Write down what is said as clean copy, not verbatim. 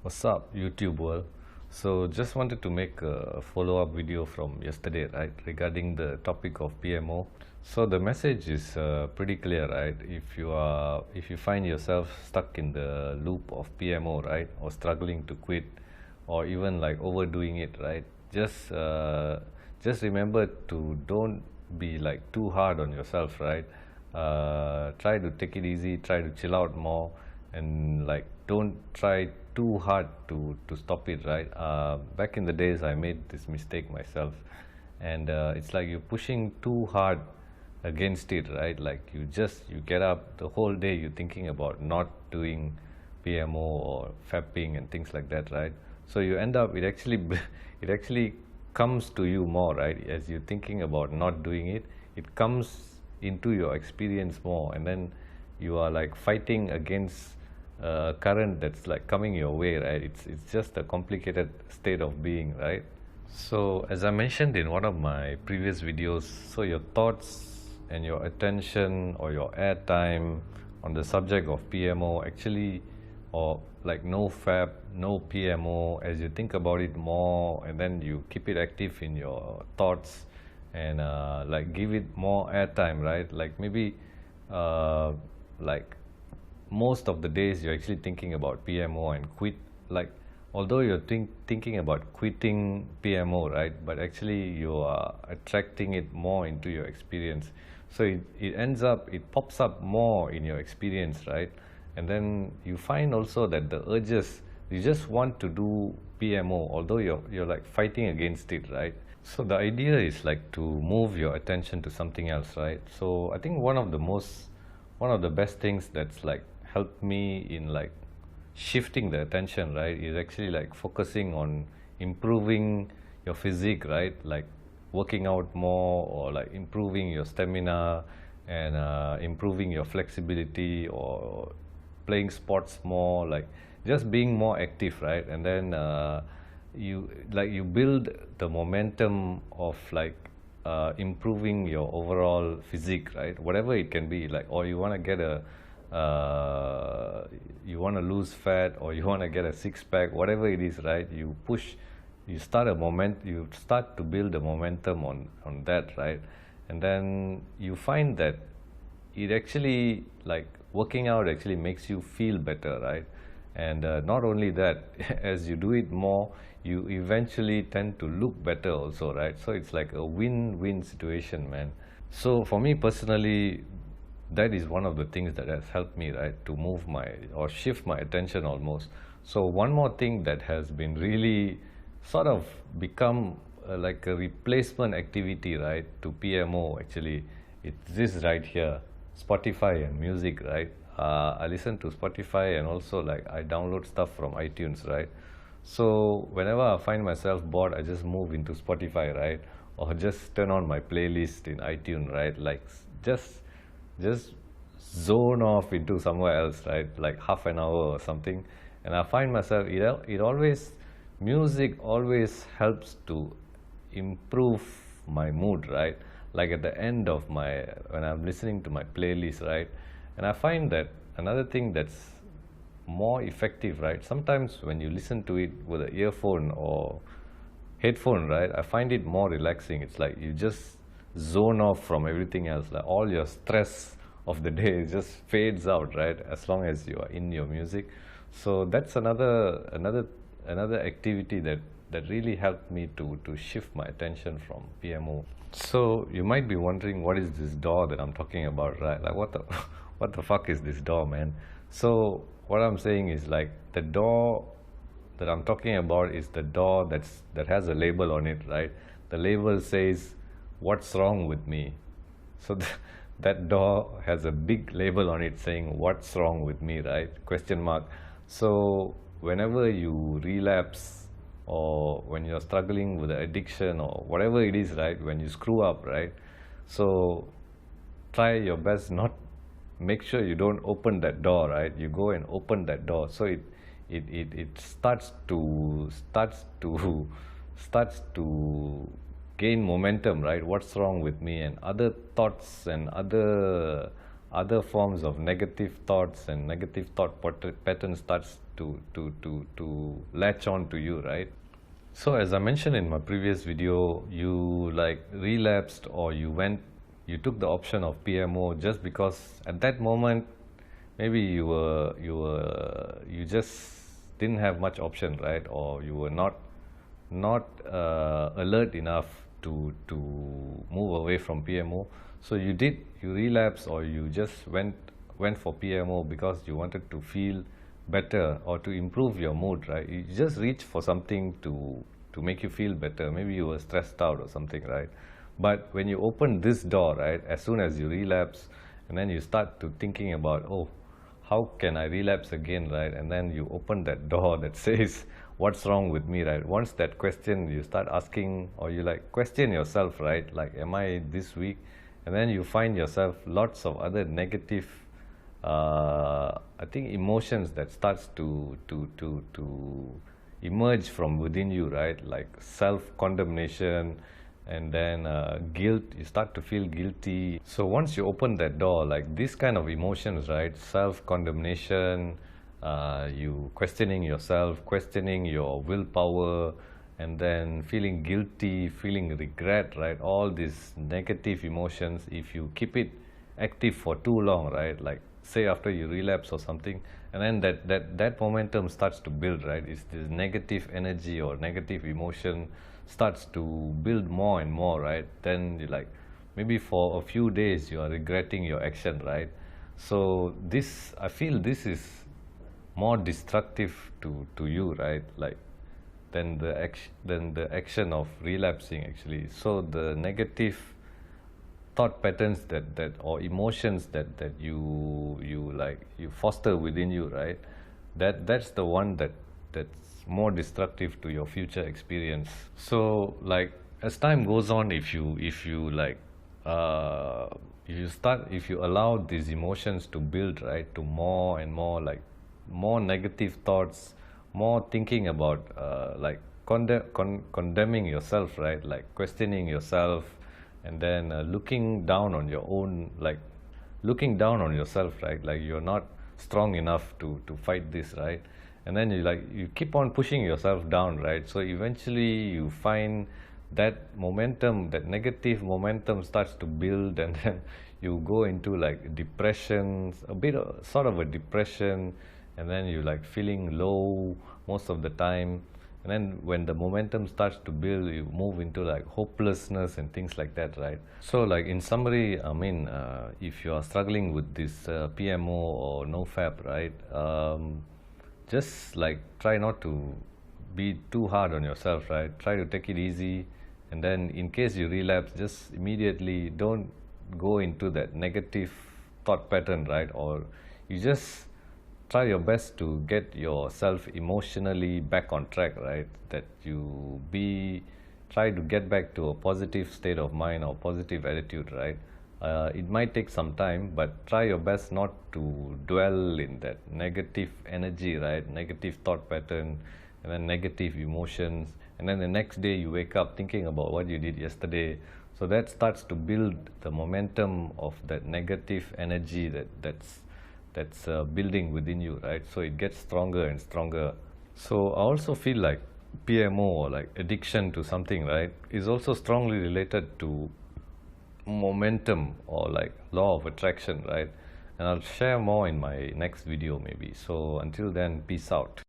What's up, YouTube world? So, just wanted to make a follow-up video from yesterday, right, regarding the topic of PMO. So the message is pretty clear, right? If you find yourself stuck in the loop of PMO, right, or struggling to quit, or even like overdoing it, right, just remember to don't be like too hard on yourself, right? Try to take it easy, try to chill out more, and like don't try too hard to stop it, right? Back in the days I made this mistake myself, and it's like you're pushing too hard against it, right? Like you get up the whole day, you're thinking about not doing PMO or fapping and things like that, right? So you end up, it actually comes to you more, right? As you're thinking about not doing it, it comes into your experience more, and then you are like fighting against current that's like coming your way, right? It's just a complicated state of being, right? So as I mentioned in one of my previous videos, so your thoughts and your attention or your airtime on the subject of PMO actually, or like Nofap, no PMO, as you think about it more and then you keep it active in your thoughts and like give it more airtime, right? Like maybe like most of the days you're actually thinking about PMO and quit, like although you're thinking about quitting PMO, right, but actually you are attracting it more into your experience. So it ends up, it pops up more in your experience, right? And then you find also that the urges, you just want to do PMO, although you're like fighting against it, right? So the idea is like to move your attention to something else, right? So I think one of the best things that's like helped me in like shifting the attention, right, is actually like focusing on improving your physique, right? Like working out more, or like improving your stamina, and improving your flexibility, or playing sports more, like just being more active, right? And then you build the momentum of like improving your overall physique, right? Whatever it can be, like, or you want to get a you want to lose fat, or you want to get a six-pack, whatever it is, right? You start you start to build the momentum on that, right? And then you find that it actually, like, working out actually makes you feel better, right? And not only that, as you do it more, you eventually tend to look better also, right? So it's like a win-win situation, man. So for me personally, that is one of the things that has helped me, right, to move my, or shift my attention almost. So one more thing that has been really sort of become like a replacement activity, right, to PMO actually, it's this right here, Spotify and music, right? I listen to Spotify, and also like I download stuff from iTunes, right? So whenever I find myself bored, I just move into Spotify, right? Or just turn on my playlist in iTunes, right? Like just zone off into somewhere else, right? Like half an hour or something. And I find myself, it always, music always helps to improve my mood, right? Like at the end of when I'm listening to my playlist, right? And I find that another thing that's more effective, right? Sometimes when you listen to it with an earphone or headphone, right, I find it more relaxing. It's like you just zone off from everything else, like all your stress of the day just fades out, right, as long as you are in your music. So that's another activity that really helped me to shift my attention from PMO. So you might be wondering, what is this door that I'm talking about, right? Like what the what the fuck is this door, man? So what I'm saying is, like, the door that I'm talking about is the door that has a label on it, right? The label says, "What's wrong with me?" So that door has a big label on it saying, "What's wrong with me?" Right? Question mark. So whenever you relapse, or when you're struggling with the addiction or whatever it is, right? When you screw up, right? So try your best not, make sure you don't open that door, right? You go and open that door, so it starts to gain momentum, right? What's wrong with me? And other thoughts and other forms of negative thoughts and negative thought patterns to latch on to you, right? So as I mentioned in my previous video, you like relapsed, or you took the option of PMO just because at that moment maybe you just didn't have much option, right? Or you were not alert enough to move away from PMO. So you relapse, or you just went for PMO because you wanted to feel better or to improve your mood, right? You just reach for something to make you feel better. Maybe you were stressed out or something, right? But when you open this door, right, as soon as you relapse, and then you start to thinking about, oh, how can I relapse again, right? And then you open that door that says, what's wrong with me, right? Once that question you start asking, or you like question yourself, right? Like, am I this weak? And then you find yourself lots of other negative, I think, emotions that starts to emerge from within you, right? Like self-condemnation, and then guilt. You start to feel guilty. So once you open that door, like these kind of emotions, right? Self-condemnation, you questioning yourself, questioning your willpower, and then feeling guilty, feeling regret, right? All these negative emotions, if you keep it active for too long, right? Like say after you relapse or something, and then that momentum starts to build, right? It's this negative energy or negative emotion starts to build more and more, right? Then you like, maybe for a few days you are regretting your action, right? So this, I feel this is more destructive to you, right? Like than the action of relapsing, actually. So the negative thought patterns that or emotions that you foster within you, right? That's the one that's more destructive to your future experience. So like as time goes on, if you like if you allow these emotions to build, right, to more and more, like more negative thoughts, more thinking about like condemning yourself, right? Like questioning yourself, and then looking down on your own, like looking down on yourself, right? Like you're not strong enough to fight this, right? And then you keep on pushing yourself down, right? So eventually you find that momentum, that negative momentum starts to build, and then you go into like depression, a bit of, sort of a depression, and then you like feeling low most of the time. And then when the momentum starts to build, you move into like hopelessness and things like that, right? So like in summary, I mean, if you are struggling with this PMO or NoFap, right, just like try not to be too hard on yourself, right? Try to take it easy, and then in case you relapse, just immediately don't go into that negative thought pattern, right? Or you just try your best to get yourself emotionally back on track, right? That you try to get back to a positive state of mind or positive attitude, right? It might take some time, but try your best not to dwell in that negative energy, right? Negative thought pattern, and then negative emotions, and then the next day you wake up thinking about what you did yesterday. So that starts to build the momentum of that negative energy that's building within you, right? So it gets stronger and stronger. So I also feel like PMO, or like addiction to something, right, is also strongly related to momentum, or like law of attraction, right? And I'll share more in my next video maybe. So until then, peace out.